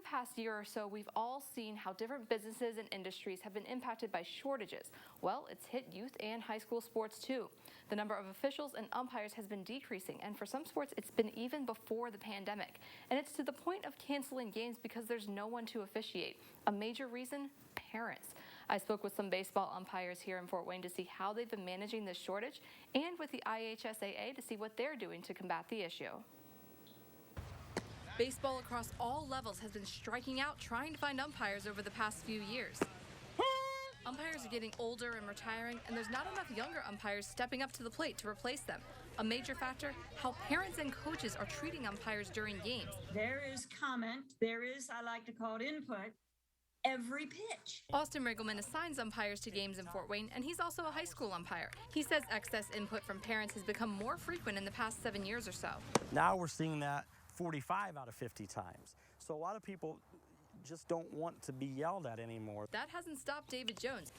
the past year or so, we've all seen how different businesses and industries have been impacted by shortages. Well, it's hit youth and high school sports too. The number of officials and umpires has been decreasing, and for some sports, it's been even before the pandemic. And it's to the point of canceling games because there's no one to officiate. A major reason? Parents. I spoke with some baseball umpires here in Fort Wayne to see how they've been managing this shortage, and with the IHSAA to see what they're doing to combat the issue. Baseball across all levels has been striking out trying to find umpires over the past few years. Umpires are getting older and retiring, and there's not enough younger umpires stepping up to the plate to replace them. A major factor, how parents and coaches are treating umpires during games. There is comment, there is, I like to call it input, every pitch. Austin Riggleman assigns umpires to games in Fort Wayne, and he's also a high school umpire. He says excess input from parents has become more frequent in the past 7 years or so. Now we're seeing that 45 out of 50 times. So a lot of people just don't want to be yelled at anymore. That hasn't stopped David Jones.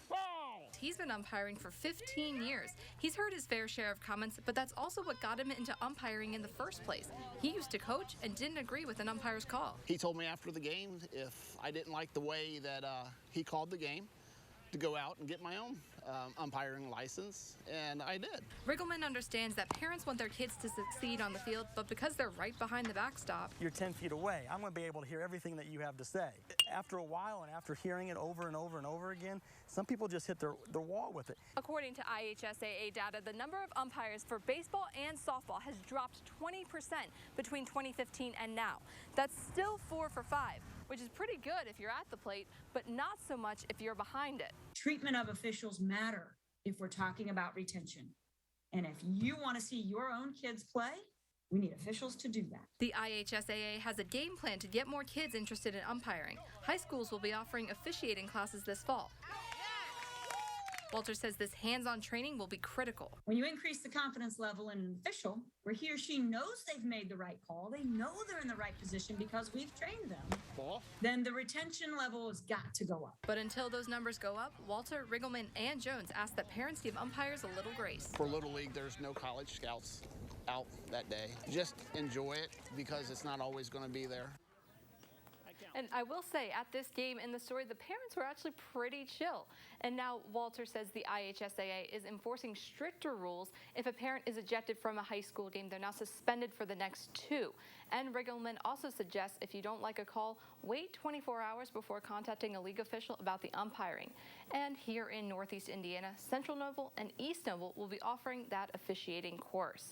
He's been umpiring for 15 years. He's heard his fair share of comments, but that's also what got him into umpiring in the first place. He used to coach and didn't agree with an umpire's call. He told me after the game if I didn't like the way that he called the game, to go out and get my own umpiring license, and I did. Riggleman understands that parents want their kids to succeed on the field, but because they're right behind the backstop, you're 10 feet away. I'm going to be able to hear everything that you have to say. After a while, and after hearing it over and over and over again, some people just hit their wall with it. According to IHSAA data, the number of umpires for baseball and softball has dropped 20% between 2015 and now. That's still 4 for 5. Which is pretty good if you're at the plate, but not so much if you're behind it. Treatment of officials matter if we're talking about retention. And if you want to see your own kids play, we need officials to do that. The IHSAA has a game plan to get more kids interested in umpiring. High schools will be offering officiating classes this fall. Walter says this hands-on training will be critical. When you increase the confidence level in an official, where he or she knows they've made the right call, they know they're in the right position because we've trained them, then the retention level has got to go up. But until those numbers go up, Walter, Riggleman, and Jones ask that parents give umpires a little grace. For Little League, there's no college scouts out that day. Just enjoy it because it's not always going to be there. And I will say, at this game in the story, the parents were actually pretty chill. And now Walter says the IHSAA is enforcing stricter rules. If a parent is ejected from a high school game, they're now suspended for the next 2. And Riggleman also suggests if you don't like a call, wait 24 hours before contacting a league official about the umpiring. And here in Northeast Indiana, Central Noble and East Noble will be offering that officiating course.